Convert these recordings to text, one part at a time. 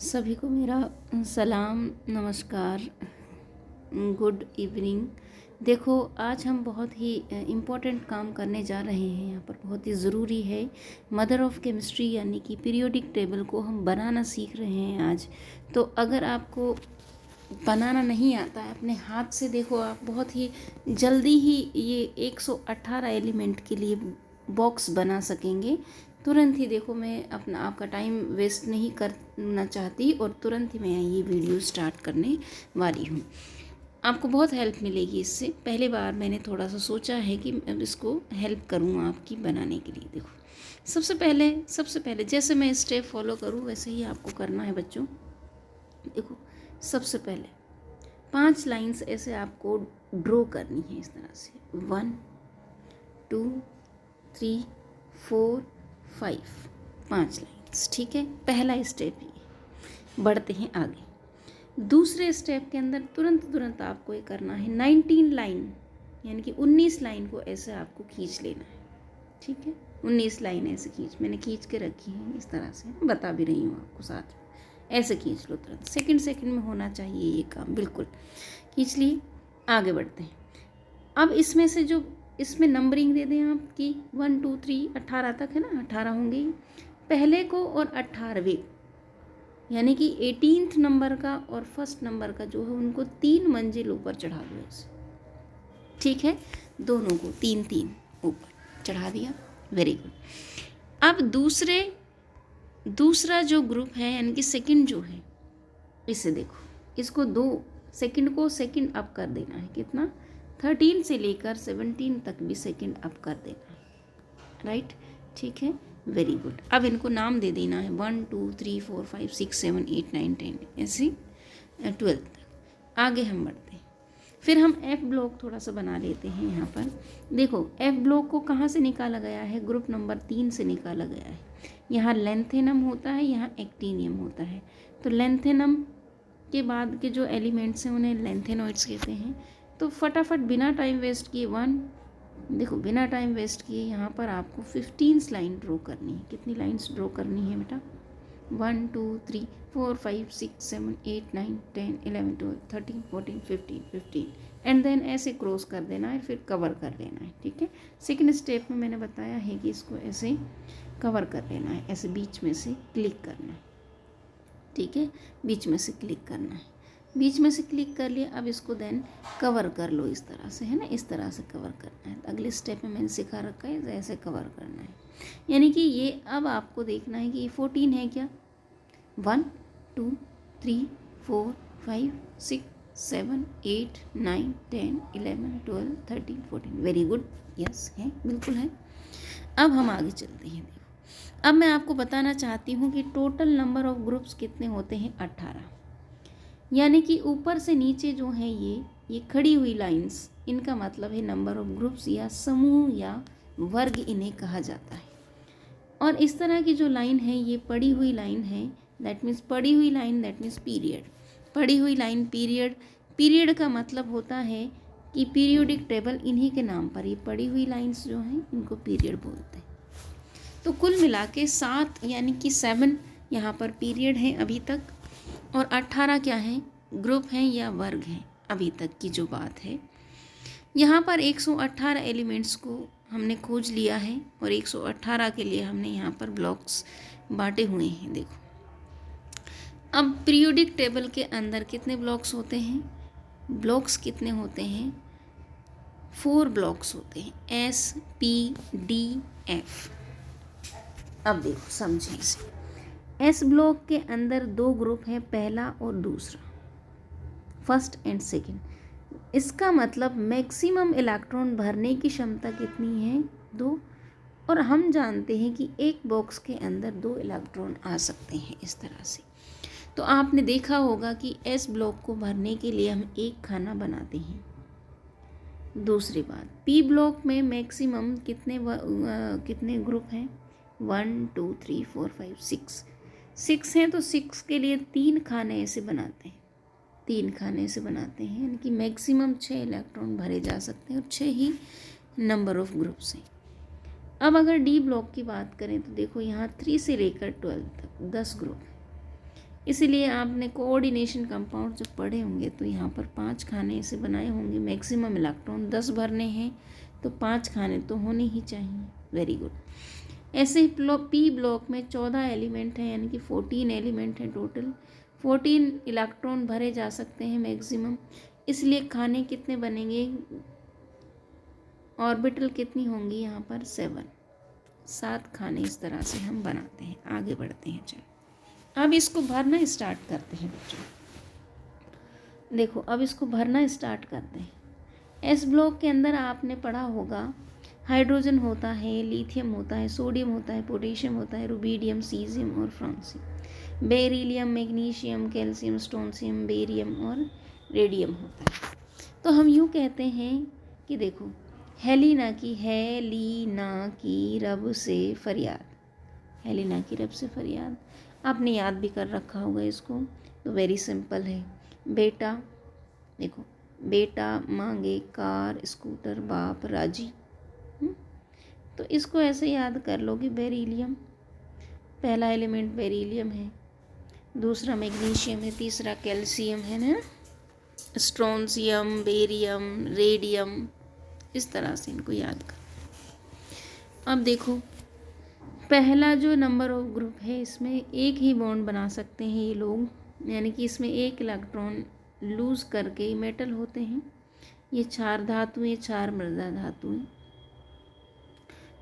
सभी को मेरा सलाम, नमस्कार, गुड इवनिंग। देखो, आज हम बहुत ही इम्पोर्टेंट काम करने जा रहे हैं। यहाँ पर बहुत ही ज़रूरी है। मदर ऑफ़ केमिस्ट्री यानी कि पीरियोडिक टेबल को हम बनाना सीख रहे हैं आज। तो अगर आपको बनाना नहीं आता है, अपने हाथ से देखो, आप बहुत ही जल्दी ही ये 118 एलिमेंट के लिए बॉक्स बना सकेंगे। तुरंत ही देखो, मैं अपना आपका टाइम वेस्ट नहीं करना चाहती और तुरंत ही मैं ये वीडियो स्टार्ट करने वाली हूँ। आपको बहुत हेल्प मिलेगी इससे। पहले बार मैंने थोड़ा सा सोचा है कि मैं इसको हेल्प करूँ आपकी बनाने के लिए। देखो, सबसे पहले जैसे मैं स्टेप फॉलो करूँ वैसे ही आपको करना है बच्चों। देखो, सबसे पहले 5 लाइंस ऐसे आपको ड्रॉ करनी है इस तरह से। 1 2 3 4 5 5 लाइंस, ठीक है। पहला स्टेप ये। बढ़ते हैं आगे। दूसरे स्टेप के अंदर तुरंत आपको ये करना है 19 लाइन, यानी कि 19 लाइन को ऐसे आपको खींच लेना है, ठीक है। 19 लाइन ऐसे मैंने खींच के रखी है इस तरह से, बता भी रही हूँ आपको साथ में। ऐसे खींच लो तुरंत, सेकंड में होना चाहिए ये काम। बिल्कुल खींच लिए। आगे बढ़ते हैं। अब इसमें से जो इसमें नंबरिंग दे दें आपकी 1 2 3 18 तक है ना, 18 होंगे पहले को, और 18वें यानी कि 18th नंबर का और फर्स्ट नंबर का जो है उनको 3 मंजिल ऊपर चढ़ा दो ऐसे, ठीक है। दोनों को 3 ऊपर चढ़ा दिया। Very good. अब दूसरा जो ग्रुप है यानी कि सेकंड जो है, इसे देखो, इसको 2 सेकंड को सेकंड अप कर देना है। कितना? 13 से लेकर 17 तक भी सेकंड अप कर देना है, राइट, ठीक है। Very good. अब इनको नाम दे देना है 1 2 3 4 5 6 7 8 9 10 ऐसे 12 तक। आगे हम बढ़ते हैं। फिर हम एफ ब्लॉक थोड़ा सा बना लेते हैं। यहाँ पर देखो, एफ ब्लॉक को कहाँ से निकाला गया है? ग्रुप नंबर 3 से निकाला गया है। यहाँ लेंथेनम होता है, यहाँ एक्टीनियम होता है। तो लेंथेनम के बाद के जो एलिमेंट्स हैं उन्हें लेंथेनॉइड्स कहते हैं। तो फटाफट बिना टाइम वेस्ट किए बिना टाइम वेस्ट किए यहाँ पर आपको 15 लाइन ड्रॉ करनी है। कितनी लाइंस ड्रॉ करनी है बेटा? 1 2 3 4 5 6 7 8 9 10 11 12 13 14 15 एंड देन ऐसे क्रॉस कर देना है, फिर कवर कर लेना है, ठीक है। सेकंड स्टेप में मैंने बताया है कि इसको ऐसे कवर कर लेना है, ऐसे बीच में से क्लिक करना है, ठीक है। बीच में से क्लिक करना है, बीच में से क्लिक कर लिया। अब इसको देन कवर कर लो इस तरह से, है ना, इस तरह से कवर करना है। अगले स्टेप में मैंने सिखा रखा है ऐसे कवर करना है। यानी कि ये अब आपको देखना है कि ये 14 है क्या? 1 2 3 4 5 6 7 8 9 10 11 12 13 14। वेरी गुड, यस है, बिल्कुल है। अब हम आगे चलते हैं। देखो, अब मैं आपको बताना चाहती हूँ कि टोटल नंबर ऑफ ग्रुप्स कितने होते हैं? 18। यानी कि ऊपर से नीचे जो है ये खड़ी हुई लाइंस, इनका मतलब है नंबर ऑफ ग्रुप्स या समूह या वर्ग इन्हें कहा जाता है। और इस तरह की जो लाइन है ये पड़ी हुई लाइन है, दैट मीन्स पड़ी हुई लाइन, दैट मीन्स पीरियड। पड़ी हुई लाइन पीरियड। पीरियड का मतलब होता है कि पीरियोडिक टेबल इन्हीं के नाम पर, ये पड़ी हुई लाइंस जो हैं इनको पीरियड बोलते हैं। तो कुल मिला के 7 यानी कि 7 यहाँ पर पीरियड हैं अभी तक, और 18 क्या है? ग्रुप हैं या वर्ग हैं अभी तक की जो बात है। यहाँ पर 118 एलिमेंट्स को हमने खोज लिया है और 118 के लिए हमने यहाँ पर ब्लॉक्स बांटे हुए हैं। देखो, अब पीरियोडिक टेबल के अंदर कितने ब्लॉक्स होते हैं? ब्लॉक्स कितने होते हैं? 4 ब्लॉक्स होते हैं, S P D F। अब देखो, समझिए इसे। एस ब्लॉक के अंदर 2 ग्रुप हैं, पहला और दूसरा, फर्स्ट एंड सेकंड। इसका मतलब मैक्सिमम इलेक्ट्रॉन भरने की क्षमता कितनी है? 2। और हम जानते हैं कि एक बॉक्स के अंदर 2 इलेक्ट्रॉन आ सकते हैं इस तरह से। तो आपने देखा होगा कि एस ब्लॉक को भरने के लिए हम एक खाना बनाते हैं। दूसरी बात, पी ब्लॉक में मैक्सिमम कितने ग्रुप हैं? 1 2 3 4 5 6 हैं। तो 6 के लिए 3 खाने ऐसे बनाते हैं, 3 खाने ऐसे बनाते हैं, यानी कि मैक्सिमम 6 इलेक्ट्रॉन भरे जा सकते हैं और 6 ही नंबर ऑफ ग्रुप्स हैं। अब अगर डी ब्लॉक की बात करें तो देखो, यहाँ 3 से लेकर 12 तक 10 ग्रुप हैं। इसीलिए आपने कोऑर्डिनेशन कंपाउंड जब पढ़े होंगे तो यहाँ पर 5 खाने ऐसे बनाए होंगे। मैक्सिमम इलेक्ट्रॉन 10 भरने हैं तो 5 खाने तो होने ही चाहिए। Very good. ऐसे ही पी ब्लॉक में 14 एलिमेंट हैं, यानी कि 14 एलिमेंट हैं टोटल। 14 इलेक्ट्रॉन भरे जा सकते हैं मैक्सिमम, इसलिए खाने कितने बनेंगे, ऑर्बिटल कितनी होंगी यहाँ पर 7 खाने इस तरह से हम बनाते हैं। आगे बढ़ते हैं, चलो अब इसको भरना स्टार्ट करते हैं बच्चों। देखो अब इसको भरना स्टार्ट करते हैं। एस ब्लॉक के अंदर आपने पढ़ा होगा हाइड्रोजन होता है, लिथियम होता है, सोडियम होता है, पोटेशियम होता है, रुबीडियम, सीजियम और francium, beryllium, magnesium, calcium, strontium, barium और रेडियम होता है। तो हम यूँ कहते हैं कि देखो हेलिना की रब से फरियाद, हेलिना की रब से फरियाद आपने याद भी कर रखा होगा इसको। तो वेरी सिंपल है। बेटा, देखो बेटा मांगे कार, स्कूटर, बाप राजी। तो इसको ऐसे याद कर लो कि बेरिलियम, पहला एलिमेंट बेरिलियम है, दूसरा मैग्नीशियम है, तीसरा कैल्शियम है ना, स्ट्रोंशियम, बेरियम, रेडियम, इस तरह से इनको याद कर। अब देखो पहला जो नंबर ऑफ ग्रुप है इसमें एक ही बॉन्ड बना सकते हैं ये लोग, यानी कि इसमें एक इलेक्ट्रॉन लूज़ करके मेटल होते हैं। ये 4 धातुएं, 4 मृदा धातुएं।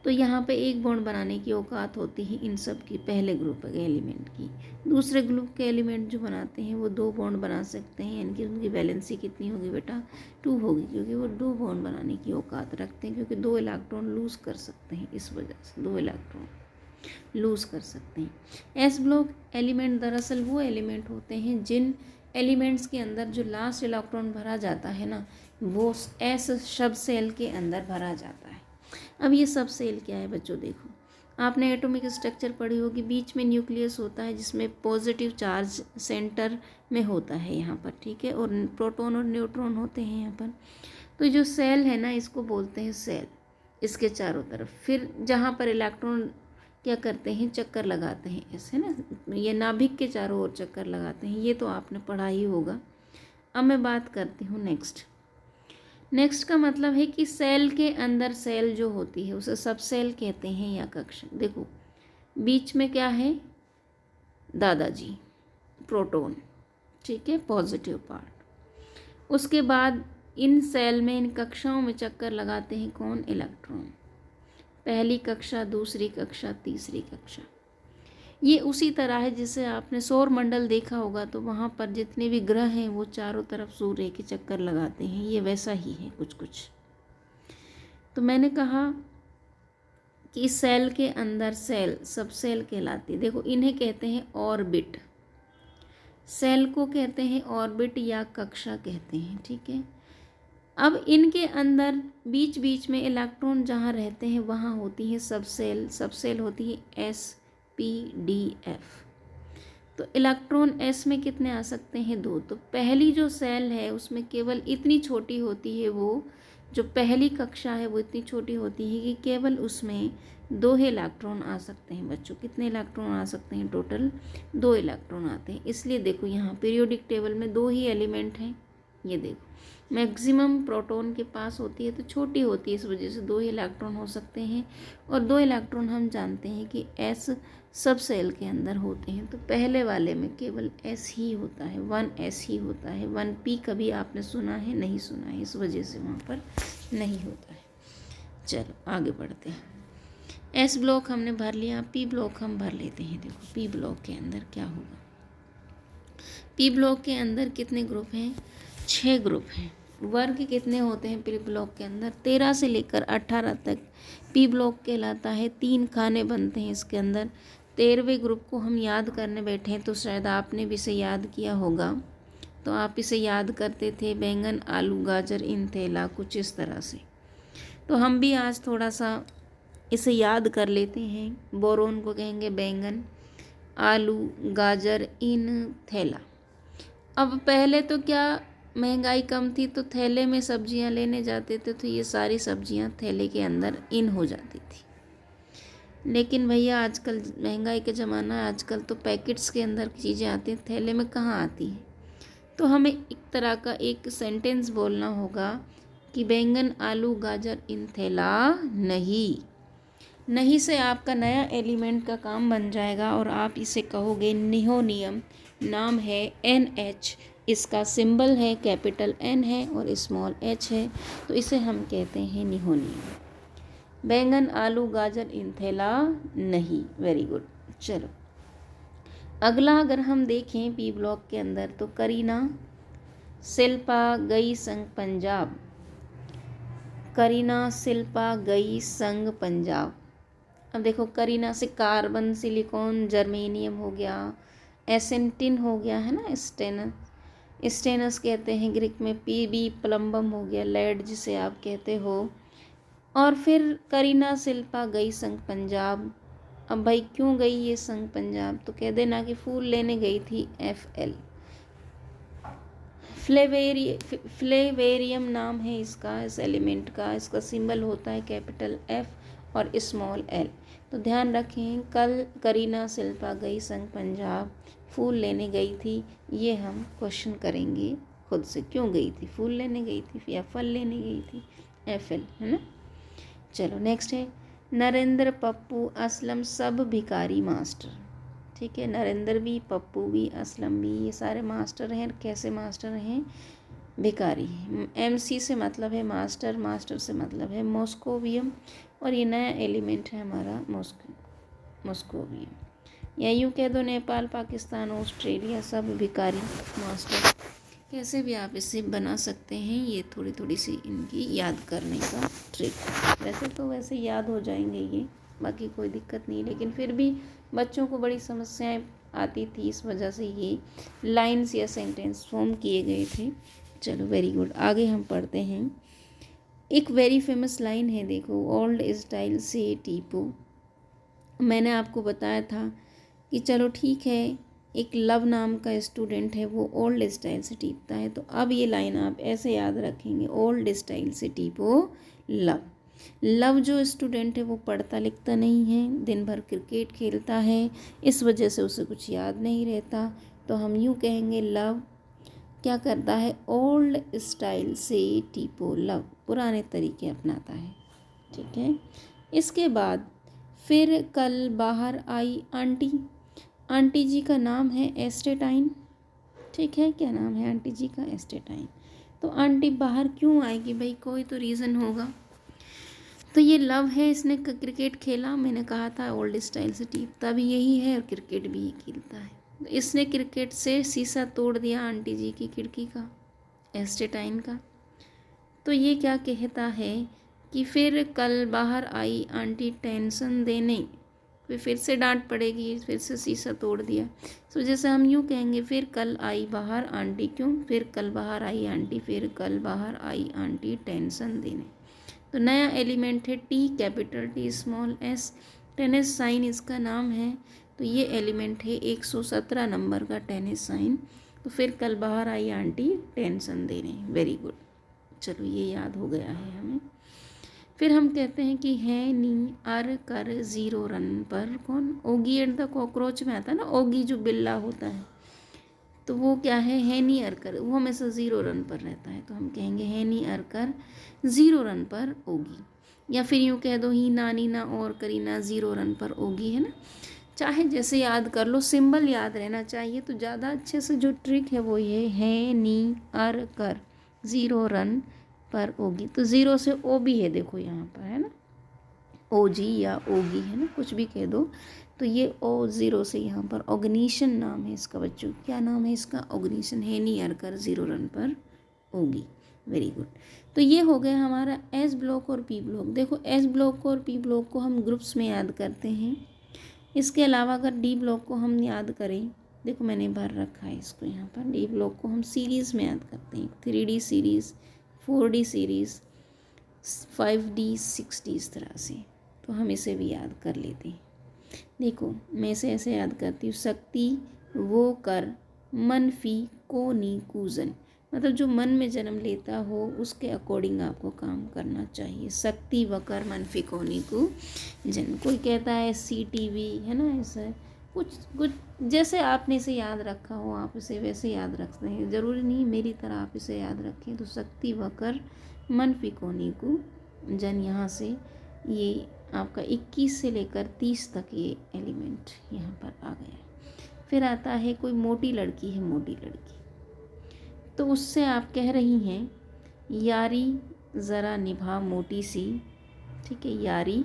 तो यहाँ पे एक बॉन्ड बनाने की औकात होती है इन सब की, पहले ग्रुप के एलिमेंट की। दूसरे ग्रुप के एलिमेंट जो बनाते हैं वो 2 बॉन्ड बना सकते हैं, यानी कि उनकी वैलेंसी कितनी होगी बेटा 2 होगी, क्योंकि वो 2 बॉन्ड बनाने की औकात रखते हैं, क्योंकि 2 इलेक्ट्रॉन लूज़ कर सकते हैं, इस वजह से 2 इलेक्ट्रॉन लूज़ कर सकते हैं। एस ब्लॉक एलिमेंट दरअसल वो एलिमेंट होते हैं जिन एलिमेंट्स के अंदर जो लास्ट इलेक्ट्रॉन भरा जाता है ना, वो एस सब सेल के अंदर भरा जाता है। अब ये सब सेल क्या है बच्चों, देखो आपने एटॉमिक स्ट्रक्चर पढ़ी होगी, बीच में न्यूक्लियस होता है जिसमें पॉजिटिव चार्ज सेंटर में होता है यहाँ पर, ठीक है, और प्रोटॉन और न्यूट्रॉन होते हैं यहाँ पर। तो जो सेल है ना इसको बोलते हैं सेल, इसके चारों तरफ। फिर जहाँ पर इलेक्ट्रॉन क्या करते हैं, चक्कर लगाते हैं ऐसे ना, ये नाभिक के चारों ओर चक्कर लगाते हैं, ये तो आपने पढ़ा ही होगा। अब मैं बात करती हूँ नेक्स्ट का मतलब है कि सेल के अंदर सेल जो होती है उसे सब सेल कहते हैं या कक्षा। देखो बीच में क्या है, दादाजी प्रोटॉन, ठीक है, पॉजिटिव पार्ट। उसके बाद इन सेल में, इन कक्षाओं में चक्कर लगाते हैं कौन, इलेक्ट्रॉन। पहली कक्षा, दूसरी कक्षा, तीसरी कक्षा। ये उसी तरह है जिसे आपने सौर मंडल देखा होगा, तो वहाँ पर जितने भी ग्रह हैं वो चारों तरफ सूर्य के चक्कर लगाते हैं, ये वैसा ही है कुछ। तो मैंने कहा कि सेल के अंदर सेल सब सेल कहलाती है। देखो इन्हें कहते हैं ऑर्बिट, सेल को कहते हैं ऑर्बिट या कक्षा कहते हैं, ठीक है। अब इनके अंदर बीच बीच में इलेक्ट्रॉन जहाँ रहते हैं वहाँ होती हैं सब सेल होती है SPDF। तो इलेक्ट्रॉन S में कितने आ सकते हैं, 2। तो पहली जो सेल है उसमें केवल इतनी छोटी होती है, वो जो पहली कक्षा है वो इतनी छोटी होती है कि केवल उसमें 2 ही इलेक्ट्रॉन आ सकते हैं बच्चों। कितने इलेक्ट्रॉन आ सकते हैं, टोटल 2 इलेक्ट्रॉन आते हैं। इसलिए देखो यहाँ पीरियोडिक टेबल में 2 ही एलिमेंट हैं। ये देखो मैक्सिमम प्रोटॉन के पास होती है तो छोटी होती है, इस वजह से 2 ही इलेक्ट्रॉन हो सकते हैं। और 2 इलेक्ट्रॉन हम जानते हैं कि S सब सेल के अंदर होते हैं। तो पहले वाले में केवल S ही होता है, 1S ही होता है। 1P कभी आपने सुना है, नहीं सुना है, इस वजह से वहाँ पर नहीं होता है। चलो आगे बढ़ते हैं। S ब्लॉक हमने भर लिया, P ब्लॉक हम भर लेते हैं। देखो P ब्लॉक के अंदर क्या होगा। P ब्लॉक के अंदर कितने ग्रुप हैं, 6 ग्रुप हैं। वर्ग कितने होते हैं पी ब्लॉक के अंदर, 13 से लेकर 18 तक पी ब्लॉक कहलाता है। 3 खाने बनते हैं इसके अंदर। 13वें ग्रुप को हम याद करने बैठे हैं, तो शायद आपने भी इसे याद किया होगा। तो आप इसे याद करते थे, बैंगन, आलू, गाजर, इन थैला, कुछ इस तरह से। तो हम भी आज थोड़ा सा इसे याद कर लेते हैं। बोरोन को कहेंगे बैंगन, आलू, गाजर, इन थैला। अब पहले तो क्या महंगाई कम थी, तो थैले में सब्जियां लेने जाते थे, तो ये सारी सब्जियां थैले के अंदर इन हो जाती थी। लेकिन भैया आजकल महंगाई का ज़माना है, आजकल तो पैकेट्स के अंदर चीज़ें आती हैं, थैले में कहाँ आती हैं। तो हमें एक तरह का एक सेंटेंस बोलना होगा कि बैंगन आलू गाजर इन थैला नहीं। नहीं से आपका नया एलिमेंट का काम बन जाएगा और आप इसे कहोगे निहोनियम। नाम है NH, इसका सिंबल है कैपिटल N है और स्मॉल h है, तो इसे हम कहते हैं निहोनियम। बैंगन आलू गाजर इन थैला नहीं। Very good. चलो अगला अगर हम देखें बी ब्लॉक के अंदर, तो करीना शिल्पा गई संग पंजाब। करीना शिल्पा गई संग पंजाब। अब देखो करीना से कार्बन सिलिकॉन जर्मेनियम हो गया, एसेंटिन हो गया है ना, स्टेनस, स्टेनस कहते हैं ग्रीक में, पीबी प्लम्बम हो गया, लेड जिसे आप कहते हो। और फिर करीना शिल्पा गई संग पंजाब। अब भाई क्यों गई ये संग पंजाब, तो कह देना कि फूल लेने गई थी, FL। फ्लेवेरियम नाम है इसका, इस एलिमेंट का, इसका सिंबल होता है कैपिटल F और स्मॉल l। तो ध्यान रखें, कल करीना शिल्पा गई संग पंजाब, फूल लेने गई थी, ये हम क्वेश्चन करेंगे खुद से, क्यों गई थी, फूल लेने गई थी या फल लेने गई थी, FL है ना। चलो नेक्स्ट है नरेंद्र पप्पू असलम सब भिखारी मास्टर। ठीक है, नरेंद्र भी, पप्पू भी, असलम भी, ये सारे मास्टर हैं। कैसे मास्टर हैं, भिखारी। MC से मतलब है मास्टर, मास्टर से मतलब है मॉस्कोवियम, और ये नया एलिमेंट है हमारा मॉस्कोवियम। या यूँ कह दो नेपाल पाकिस्तान ऑस्ट्रेलिया सब भिखारी मास्टर। कैसे भी आप इसे बना सकते हैं, ये थोड़ी थोड़ी सी इनकी याद करने का ट्रिक। वैसे याद हो जाएंगे ये, बाकी कोई दिक्कत नहीं, लेकिन फिर भी बच्चों को बड़ी समस्याएं आती थी, इस वजह से ये लाइंस या सेंटेंस फॉर्म किए गए थे। चलो वेरी गुड, आगे हम पढ़ते हैं। एक वेरी फेमस लाइन है, देखो, ओल्ड स्टाइल से टीपो। मैंने आपको बताया था कि चलो ठीक है, एक लव नाम का स्टूडेंट है, वो ओल्ड स्टाइल से टीपता है, तो अब ये लाइन आप ऐसे याद रखेंगे, ओल्ड स्टाइल से टीपो लव। लव जो स्टूडेंट है वो पढ़ता लिखता नहीं है, दिन भर क्रिकेट खेलता है, इस वजह से उसे कुछ याद नहीं रहता, तो हम यूँ कहेंगे लव क्या करता है, ओल्ड स्टाइल से टीपो लव, पुराने तरीके अपनाता है। ठीक है, इसके बाद फिर कल बाहर आई आंटी। आंटी जी का नाम है एस्टेटाइन। ठीक है, क्या नाम है आंटी जी का, एस्टेटाइन। तो आंटी बाहर क्यों आएगी भाई, कोई तो रीज़न होगा। तो ये लव है, इसने क्रिकेट खेला, मैंने कहा था ओल्ड स्टाइल से टीपता भी यही है और क्रिकेट भी ही खेलता है, तो इसने क्रिकेट से शीशा तोड़ दिया आंटी जी की खिड़की का, एस्टेटाइन का। तो ये क्या कहता है कि फिर कल बाहर आई आंटी टेंशन देने, फिर से डांट पड़ेगी, फिर से शीशा तोड़ दिया, तो जैसे हम यूँ कहेंगे फिर कल आई बाहर आंटी, क्यों, फिर कल बाहर आई आंटी, फिर कल बाहर आई आंटी टेंशन देने। तो नया एलिमेंट है T, capital T small s, टेनिस साइन इसका नाम है, तो ये एलिमेंट है 117 नंबर का टेनिस साइन। तो फिर कल बाहर आई आंटी टेंशन देने। वेरी गुड, चलो ये याद हो गया है हमें। फिर हम कहते हैं कि है नी अर कर 0 रन पर कौन, ओगी एंड द कॉकरोच में आता है ना, ओगी जो बिल्ला होता है, तो वो क्या है नी अरकर, वो हमेशा 0 रन पर रहता है, तो हम कहेंगे है नी अरकर 0 रन पर ओगी। या फिर यूँ कह दो ही नानी ना और करीना 0 रन पर ओगी, है ना, चाहे जैसे याद कर लो, सिंबल याद रहना चाहिए, तो ज़्यादा अच्छे से जो ट्रिक है वो ये है नी अरकर 0 रन पर ओगी। तो 0 से ओ भी है, देखो यहाँ पर है ना, OG या ओगी है ना, कुछ भी कह दो, तो ये O0 से यहाँ पर ऑग्निशन नाम है इसका, बच्चों क्या नाम है इसका, ऑग्निशन, है नी अरकर 0 रन पर ओगी। वेरी गुड, तो ये हो गया हमारा S ब्लॉक और P ब्लॉक। देखो S ब्लॉक और P ब्लॉक को हम ग्रुप्स में याद करते हैं, इसके अलावा अगर D ब्लॉक को हम याद करें, देखो मैंने भर रखा है इसको यहाँ पर, D ब्लॉक को हम सीरीज़ में याद करते हैं, 3D series, 4D series, 5D 6D, इस तरह से, तो हम इसे भी याद कर लेते हैं। देखो मैं इसे ऐसे याद करती हूँ, शक्ति वो कर मनफी को नी कूजन, मतलब जो मन में जन्म लेता हो उसके अकॉर्डिंग आपको काम करना चाहिए। शक्ति वकर मनफी कोनी को जन, कोई कहता है CTV, है ना, ऐसा कुछ कुछ जैसे आपने इसे याद रखा हो आप इसे वैसे याद रखते हैं, ज़रूरी नहीं मेरी तरह आप इसे याद रखें। तो शक्ति वकर मनफी कोनी को जन, यहाँ से ये आपका 21 से लेकर 30 तक ये एलिमेंट यहाँ पर आ गया है। फिर आता है कोई मोटी लड़की है, मोटी लड़की, तो उससे आप कह रही हैं यारी ज़रा निभा मोटी सी, ठीक है, यारी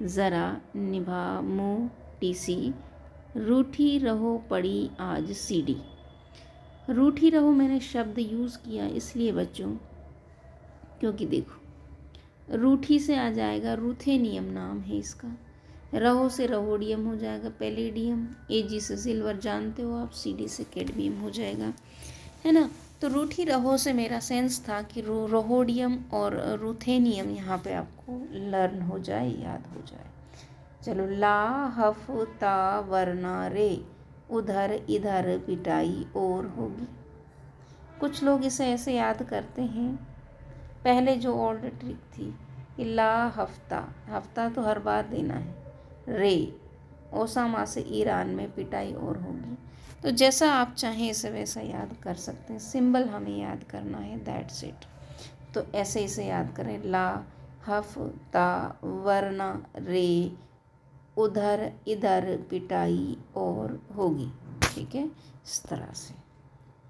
ज़रा निभा मोटी सी, रूठी रहो पड़ी आज सीढ़ी। रूठी रहो मैंने शब्द यूज़ किया इसलिए बच्चों क्योंकि देखो रूठी से आ जाएगा रूथेनियम नाम है इसका, रहो से रहोडियम हो जाएगा पैलेडियम, AG से सिल्वर जानते हो आप, CD से कैडमियम हो जाएगा, है ना। तो रूठी रहो से मेरा सेंस था कि रहोडियम और रूथेनियम यहाँ पे आपको लर्न हो जाए, याद हो जाए। चलो, ला हफ ता वरना रे, उधर इधर पिटाई और होगी। कुछ लोग इसे ऐसे याद करते हैं, पहले जो ओल्ड ट्रिक थी कि ला हफ्ता, हफ्ता तो हर बार देना है, रे ओसामा से ईरान में पिटाई और होगी। तो जैसा आप चाहें इसे वैसा याद कर सकते हैं, सिंबल हमें याद करना है, दैट्स इट। तो ऐसे इसे याद करें, ला हफ ता वरना रे, उधर इधर पिटाई और होगी, ठीक है, इस तरह से।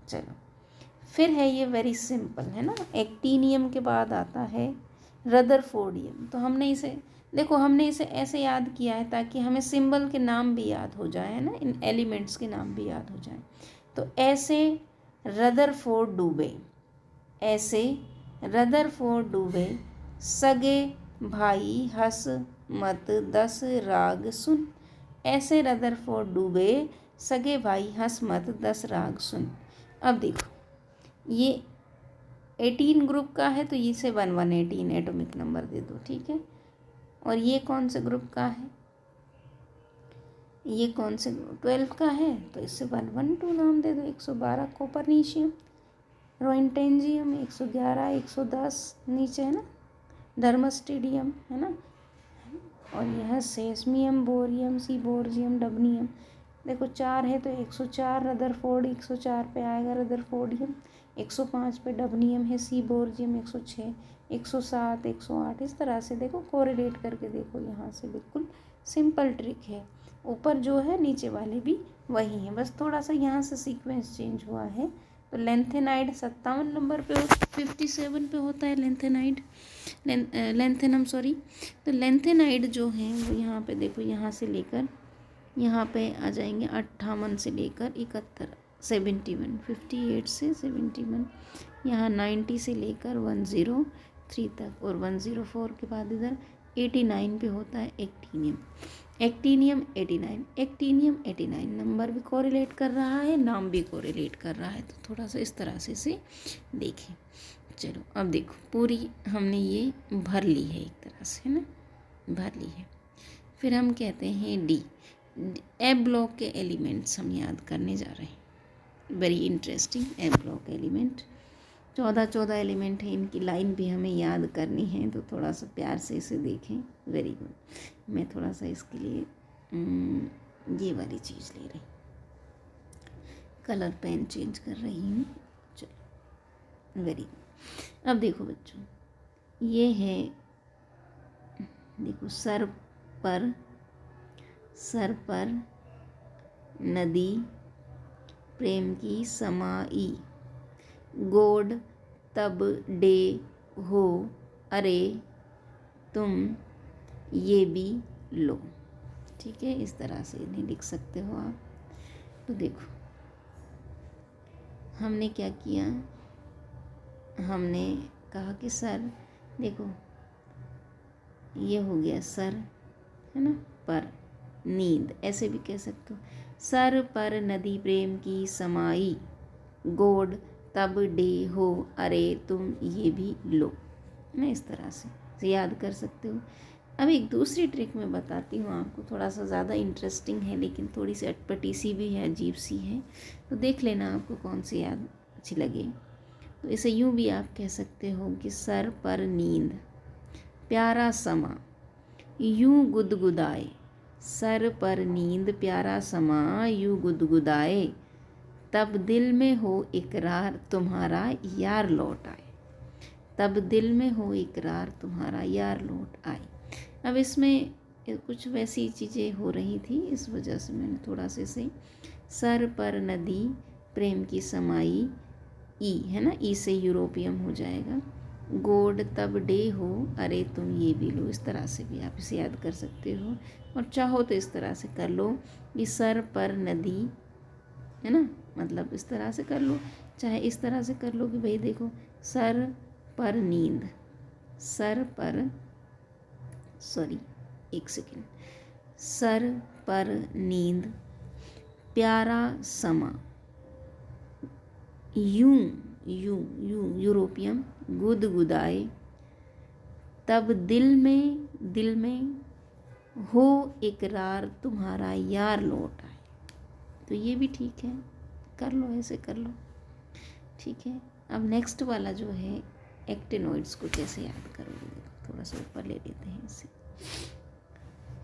चलो, फिर है ये वेरी सिंपल, है ना। एक्टीनियम के बाद आता है रदरफोर्डियम। तो हमने इसे देखो, हमने इसे ऐसे याद किया है ताकि हमें सिंबल के नाम भी याद हो जाए, है ना, इन एलिमेंट्स के नाम भी याद हो जाए। तो ऐसे रदरफोर्ड डूबे, ऐसे रदरफोर्ड डूबे, सगे भाई हंस मत 10 राग सुन। ऐसे रदरफोर्ड डूबे, सगे भाई हंस मत 10 राग सुन। अब देखो ये 18 ग्रुप का है तो इसे 1118 एटॉमिक नंबर दे दो, ठीक है। और ये कौन से ग्रुप का है, ये कौन से 12 का है तो इससे 112 नाम दे दो। 112 कोपरनीशियम, रोइंटेंजियम 111, 110 नीचे है ना, डर्मस्टीडियम है ना, और यह सेस्मियम, बोरियम, सीबोर्जियम, डबनियम। देखो 4 है तो 104 रदरफोर्ड 104 पे आएगा रदरफोर्डियम, 105 पे डबनियम है, सीबोर्जियम 106, 107, 108, इस तरह से देखो कोरिलेट करके देखो, यहाँ से बिल्कुल सिंपल ट्रिक है। ऊपर जो है नीचे वाले भी वही हैं, बस थोड़ा सा यहाँ से सीक्वेंस चेंज हुआ है। तो लेंथेनाइड 57 नंबर पे 57 पे होता है लेंथेनाइड, लेंथेनम सॉरी। तो लेंथेनाइड जो हैं वो यहाँ पे देखो, यहाँ से लेकर यहाँ पे आ जाएंगे 58 से लेकर 71, 71, 58 से 71, यहाँ 90 से लेकर 103 तक, और 104 के बाद इधर 89 पे होता है एक्टीनियम। एक्टीनियम 89, एक्टीनियम 89 नंबर भी कोरिलेट कर रहा है, नाम भी कोरिलेट कर रहा है। तो थोड़ा सा इस तरह से इसे देखें। चलो अब देखो पूरी हमने ये भर ली है एक तरह से, है ना, भर ली है। फिर हम कहते हैं डी, ए ब्लॉक के एलिमेंट्स हम याद करने जा रहे हैं। वेरी इंटरेस्टिंग, ए ब्लॉक एलिमेंट 14 एलिमेंट है, इनकी लाइन भी हमें याद करनी है, तो थोड़ा सा प्यार से इसे देखें। Very good. मैं थोड़ा सा इसके लिए ये वाली चीज़ ले रही, कलर पेन चेंज कर रही हूँ। चलो वेरी गुड। अब देखो बच्चों, ये है, देखो सर पर नदी प्रेम की समाई, गोड तब डे हो, अरे तुम ये भी लो। ठीक है, इस तरह से इन्हें लिख सकते हो आप। तो देखो हमने क्या किया, हमने कहा कि सर, देखो ये हो गया सर, है ना, पर नींद ऐसे भी कह सकते हो, सर पर नदी प्रेम की समाई, गोड तब डे हो, अरे तुम ये भी लो, ना, इस तरह से याद कर सकते हो। अब एक दूसरी ट्रिक मैं बताती हूँ आपको, थोड़ा सा ज़्यादा इंटरेस्टिंग है लेकिन थोड़ी सी अटपटी सी भी है, अजीब सी है, तो देख लेना आपको कौन सी याद अच्छी लगे। तो इसे यूं भी आप कह सकते हो कि सर पर नींद प्यारा समा यूं गुदगुदाए, सर पर नींद प्यारा समा यूं गुदगुदाए, तब दिल में हो इकरार तुम्हारा यार लौट आए, तब दिल में हो इकरार तुम्हारा यार लौट आए। अब इसमें कुछ वैसी चीज़ें हो रही थी, इस वजह से मैंने थोड़ा से इसे सर पर नदी प्रेम की समाई, ई है ना, ई से यूरोपियम हो जाएगा, गोड तब डे हो अरे तुम ये भी लो, इस तरह से भी आप इसे याद कर सकते हो। और चाहो तो इस तरह से कर लो कि सर पर नदी, है ना, मतलब इस तरह से कर लो, चाहे इस तरह से कर लो कि भाई देखो सर पर नींद, सर पर, सॉरी एक सेकेंड, सर पर नींद प्यारा समा यूं यूं यूं यूरोपियम गुदगुदाए, तब दिल में हो इकरार तुम्हारा यार लौट आए। तो ये भी ठीक है, कर लो, ऐसे कर लो, ठीक है। अब नेक्स्ट वाला जो है एक्टिनोइड्स को कैसे याद करोगे, थोड़ा सा ऊपर ले लेते हैं इसे।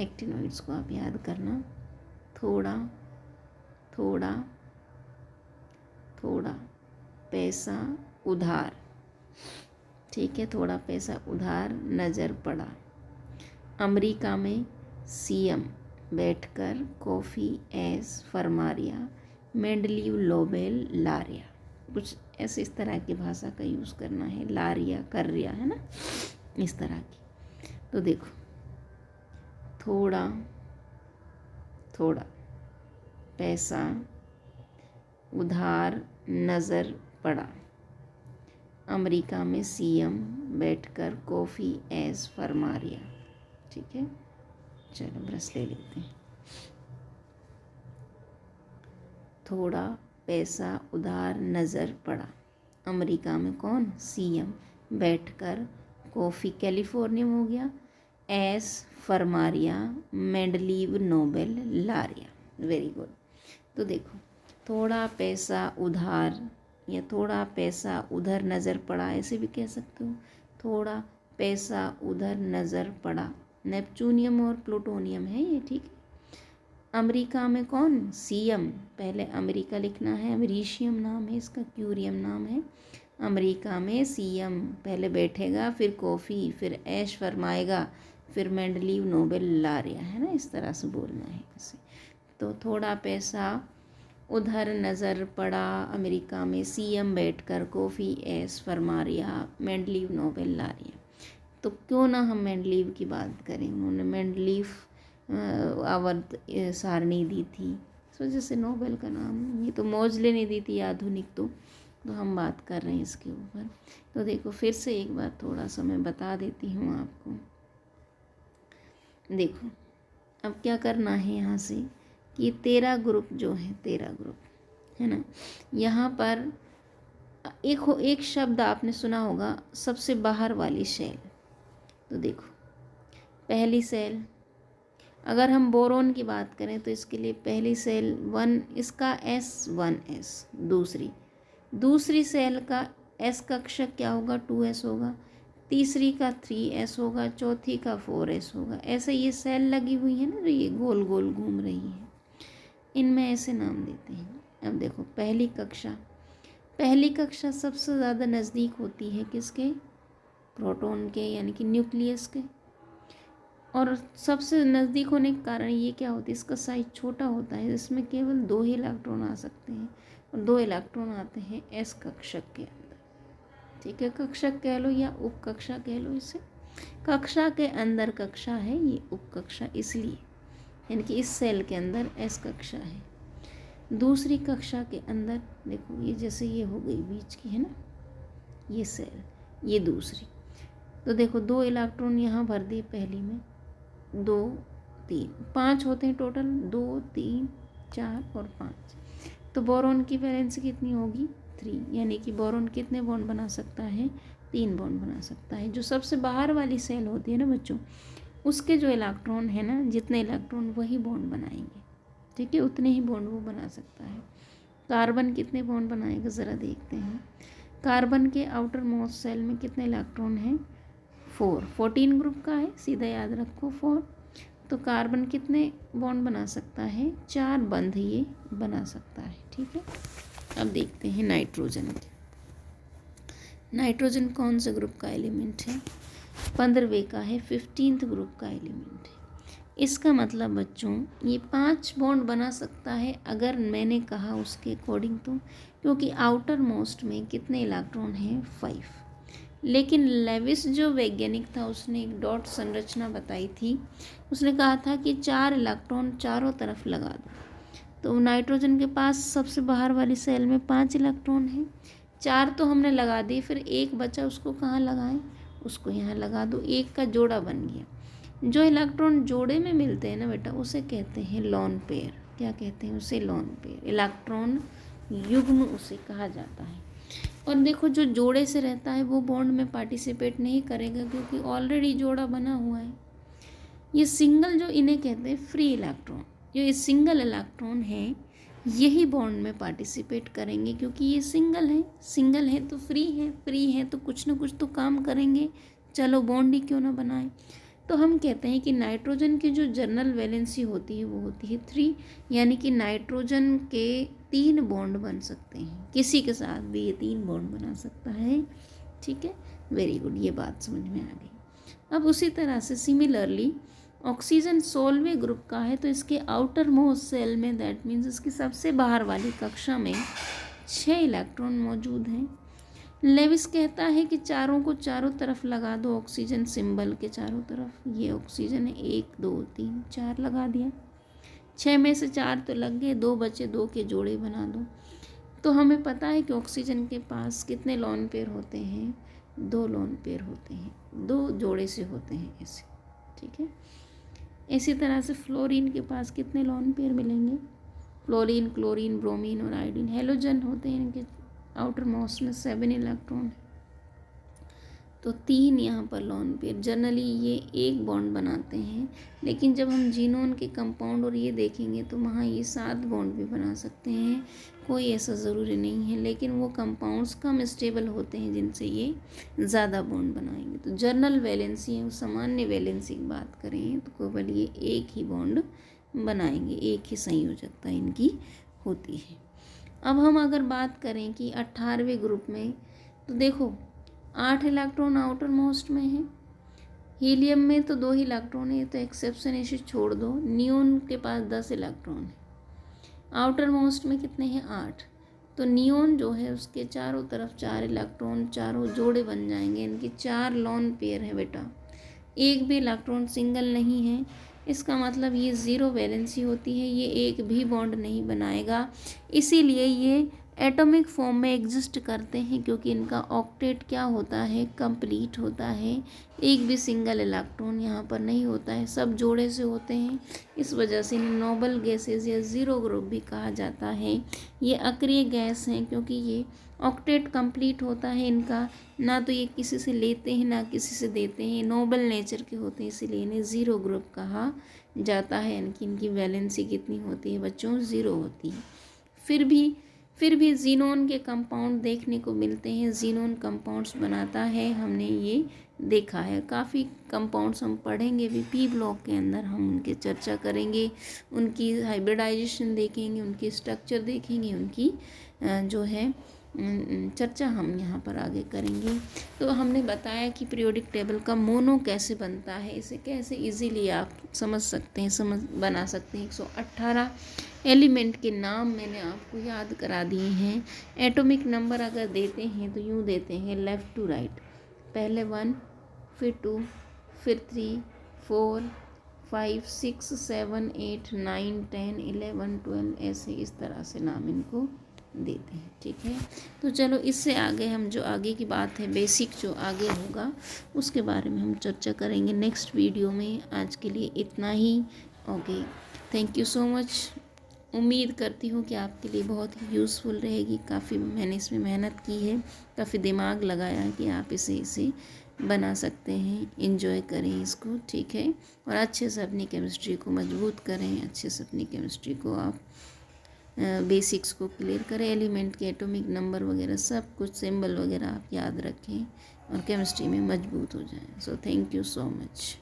एक्टिनोइड्स को आप याद करना, थोड़ा थोड़ा थोड़ा पैसा उधार, ठीक है, थोड़ा पैसा उधार नज़र पड़ा, अमेरिका में सीएम बैठकर कॉफ़ी ऐस फरमारिया, मेंडलीव लोबेल लारिया, कुछ ऐसे इस तरह की भाषा का यूज़ करना है, लारिया कर रिया, है ना, इस तरह की। तो देखो थोड़ा थोड़ा पैसा उधार नज़र पड़ा, अमेरिका में सीएम बैठकर कॉफ़ी ऐस फरमारिया, ठीक है। चलो ब्रश ले लेते हैं। थोड़ा पैसा उधार नज़र पड़ा, अमेरिका में कौन, सीएम बैठकर कॉफ़ी, कैलिफोर्नियम हो गया, एस फरमारिया, मेंडलीव नोबेल लारिया, वेरी गुड। तो देखो थोड़ा पैसा उधार या थोड़ा पैसा उधर नज़र पड़ा, ऐसे भी कह सकते हो, थोड़ा पैसा उधर नज़र पड़ा, नेपचूनियम और प्लूटोनियम है ये, ठीक है। अमेरिका में कौन, सीएम, पहले अमेरिका लिखना है, अमेरिशियम नाम है इसका, क्यूरियम नाम है। अमेरिका में सीएम पहले बैठेगा, फिर कॉफ़ी, फिर ऐश फरमाएगा, फिर मेंडलीव नोबेल लारिया, है ना, इस तरह से बोलना है इसे। तो थोड़ा पैसा उधर नज़र पड़ा, अमेरिका में सीएम बैठकर कॉफ़ी ऐश फरमारिया, मेंडलीव नोबेल लारिया। तो क्यों ना हम मेंडलीव की बात करें, उन्होंने मेंडलीव आवर्त सारणी दी थी, इस वजह से नोबेल का नाम, ये तो मोजले ने दी थी आधुनिक, तो हम बात कर रहे हैं इसके ऊपर। तो देखो फिर से एक बार थोड़ा सा मैं बता देती हूँ आपको। देखो अब क्या करना है यहाँ से कि तेरा ग्रुप जो है, तेरा ग्रुप है ना, यहाँ पर एक शब्द आपने सुना होगा, सबसे बाहर वाली सेल। तो देखो पहली सेल, अगर हम बोरोन की बात करें तो इसके लिए पहली सेल 1, इसका S1S, दूसरी सेल का S कक्षक क्या होगा, 2S होगा, तीसरी का 3S होगा, चौथी का 4S होगा। ऐसे ये सेल लगी हुई है ना, जो ये गोल गोल घूम रही है, इनमें ऐसे नाम देते हैं। अब देखो पहली कक्षा सबसे ज़्यादा नज़दीक होती है किसके, प्रोटॉन के, यानी कि न्यूक्लियस के। और सबसे नज़दीक होने के कारण ये क्या होता है, इसका साइज छोटा होता है, इसमें केवल 2 ही इलेक्ट्रॉन आ सकते हैं, और 2 इलेक्ट्रॉन आते हैं S कक्षक के अंदर, ठीक है। कक्षक कह लो या उप कक्षा कह लो इसे, कक्षा के अंदर कक्षा है, ये उप कक्षा इसलिए, यानी कि इस सेल के अंदर S कक्षा है। दूसरी कक्षा के अंदर देखो, ये जैसे ये हो गई बीच की, है ना, ये सेल, ये दूसरी। तो देखो 2 इलेक्ट्रॉन यहाँ भर दिए पहली में, 2 3 5 होते हैं टोटल, 2 3 4 और 5। तो बोरोन की वैलेंसी कितनी होगी, 3, यानी कि बोरोन कितने बॉन्ड बना सकता है, 3 बॉन्ड बना सकता है। जो सबसे बाहर वाली सेल होती है ना बच्चों, उसके जो इलेक्ट्रॉन है ना, जितने इलेक्ट्रॉन वही बॉन्ड बनाएंगे, ठीक है, उतने ही बॉन्ड वो बना सकता है। कार्बन कितने बॉन्ड बनाएगा ज़रा देखते हैं। कार्बन के आउटर मोस्ट सेल में कितने इलेक्ट्रॉन हैं? 4। 14 ग्रुप का है, सीधा याद रखो 4। तो कार्बन कितने बॉन्ड बना सकता है? 4 बंध ये बना सकता है। ठीक है, अब देखते हैं नाइट्रोजन के। नाइट्रोजन कौन से ग्रुप का एलिमेंट है? 15वें का है, 15th ग्रुप का एलिमेंट है। इसका मतलब बच्चों ये 5 बॉन्ड बना सकता है अगर मैंने कहा उसके अकॉर्डिंग तो, क्योंकि आउटर मोस्ट में कितने इलेक्ट्रॉन हैं? 5। लेकिन लेविस जो वैज्ञानिक था उसने एक डॉट संरचना बताई थी। उसने कहा था कि 4 इलेक्ट्रॉन चारों तरफ लगा दो। तो नाइट्रोजन के पास सबसे बाहर वाली सेल में 5 इलेक्ट्रॉन हैं। 4 तो हमने लगा दी, फिर एक बचा, उसको कहाँ लगाएं? उसको यहाँ लगा दो, एक का जोड़ा बन गया। जो इलेक्ट्रॉन जोड़े में मिलते हैं ना बेटा, उसे कहते हैं लोन पेयर। क्या कहते हैं उसे? Lone pair. इलेक्ट्रॉन युग्म उसे कहा जाता है। और देखो जो जोड़े से रहता है वो बॉन्ड में पार्टिसिपेट नहीं करेगा क्योंकि ऑलरेडी जोड़ा बना हुआ है। ये सिंगल जो इन्हें कहते हैं फ्री इलेक्ट्रॉन, जो ये सिंगल इलेक्ट्रॉन है यही बॉन्ड में पार्टिसिपेट करेंगे क्योंकि ये सिंगल है। सिंगल है तो फ्री है, फ्री है तो कुछ ना कुछ तो काम करेंगे, चलो बॉन्ड ही क्यों ना बनाए। तो हम कहते हैं कि नाइट्रोजन की जो जनरल वैलेंसी होती है वो होती है 3, यानी कि नाइट्रोजन के 3 बॉन्ड बन सकते हैं, किसी के साथ भी ये 3 बॉन्ड बना सकता है। ठीक है, वेरी गुड, ये बात समझ में आ गई। अब उसी तरह से सिमिलरली ऑक्सीजन 16वें ग्रुप का है, तो इसके आउटर मोस्ट सेल में, दैट मीन्स इसकी सबसे बाहर वाली कक्षा में 6 इलेक्ट्रॉन मौजूद हैं। लेविस कहता है कि चारों को चारों तरफ लगा दो, ऑक्सीजन सिंबल के चारों तरफ। ये ऑक्सीजन है, 1 2 3 4 लगा दिया। 6 में से 4 तो लग गए, 2 बचे, 2 के जोड़े बना दो। तो हमें पता है कि ऑक्सीजन के पास कितने लोन पेयर होते हैं? 2 लोन पेयर होते हैं, 2 जोड़े से होते हैं ऐसे। ठीक है, इसी तरह से फ्लोरीन के पास कितने लोन पेयर मिलेंगे? फ्लोरीन, क्लोरीन, ब्रोमीन और आयोडीन हेलोजन होते हैं, इनके आउटर मोस्ट में 7 इलेक्ट्रॉन, तो 3 यहाँ पर लोन पेयर। जनरली ये एक बॉन्ड बनाते हैं, लेकिन जब हम जीनोन के कंपाउंड और ये देखेंगे तो वहाँ ये 7 बॉन्ड भी बना सकते हैं, कोई ऐसा ज़रूरी नहीं है। लेकिन वो कंपाउंड्स कम स्टेबल होते हैं जिनसे ये ज़्यादा बॉन्ड बनाएंगे। तो जनरल वैलेंसी है, सामान्य वैलेंसी की बात करें तो केवल ये एक ही बॉन्ड बनाएंगे, एक ही संयोजकता इनकी होती है। अब हम अगर बात करें कि 18वें ग्रुप में, तो देखो 8 इलेक्ट्रॉन आउटर मोस्ट में है। हीलियम में तो 2 ही इलेक्ट्रॉन है, तो एक्सेप्शन इसे छोड़ दो। नियोन के पास 10 इलेक्ट्रॉन है। आउटर मोस्ट में कितने हैं? 8। तो नियोन जो है उसके चारों तरफ 4 इलेक्ट्रॉन, चारों जोड़े बन जाएंगे। इनकी 4 लोन पेयर है बेटा, एक भी इलेक्ट्रॉन सिंगल नहीं है। इसका मतलब ये 0 वैलेंसी होती है, ये एक भी बॉन्ड नहीं बनाएगा। इसीलिए ये एटॉमिक फॉर्म में एग्जिस्ट करते हैं क्योंकि इनका ऑक्टेट क्या होता है? कंप्लीट होता है। एक भी सिंगल इलेक्ट्रॉन यहाँ पर नहीं होता है, सब जोड़े से होते हैं। इस वजह से इन्हें नोबल गैसेज या 0 ग्रुप भी कहा जाता है। ये अक्रिय गैस हैं क्योंकि ये ऑक्टेट कंप्लीट होता है इनका, ना तो ये किसी से लेते हैं ना किसी से देते हैं, नोबल नेचर के होते हैं, इसीलिए इन्हें 0 ग्रुप कहा जाता है। इनकी वैलेंसी कितनी होती है बच्चों? 0 होती है। फिर भी जीनोन के कंपाउंड देखने को मिलते हैं, जीनोन कंपाउंड्स बनाता है, हमने ये देखा है। काफ़ी कंपाउंड्स हम पढ़ेंगे भी, पी ब्लॉक के अंदर हम उनके चर्चा करेंगे, उनकी हाइब्रिडाइजेशन देखेंगे, उनकी स्ट्रक्चर देखेंगे, उनकी जो है चर्चा हम यहाँ पर आगे करेंगे। तो हमने बताया कि पीरियोडिक टेबल का मोनो कैसे बनता है, इसे कैसे इजीली आप समझ सकते हैं, बना सकते हैं। 118 एलिमेंट के नाम मैंने आपको याद करा दिए हैं। एटॉमिक नंबर अगर देते हैं तो यूँ देते हैं लेफ़्ट टू राइट, पहले 1, फिर 2, फिर 3, 4, 5, 6, 7, 8, 9, 10, 11, 12, ऐसे इस तरह से नाम इनको देते हैं। ठीक है, तो चलो इससे आगे हम जो आगे की बात है, बेसिक जो आगे होगा उसके बारे में हम चर्चा करेंगे नेक्स्ट वीडियो में। आज के लिए इतना ही। Okay, thank you so much. उम्मीद करती हूँ कि आपके लिए बहुत ही यूज़फुल रहेगी। काफ़ी मैंने इसमें मेहनत की है, काफ़ी दिमाग लगाया है कि आप इसे बना सकते हैं। एंजॉय करें इसको, ठीक है, और अच्छे से अपनी केमिस्ट्री को मजबूत करें, अच्छे से अपनी केमिस्ट्री को आप बेसिक्स को क्लियर करें, एलिमेंट के एटॉमिक नंबर वगैरह सब कुछ सिंबल वगैरह आप याद रखें और केमिस्ट्री में मजबूत हो जाएं। So thank you so much.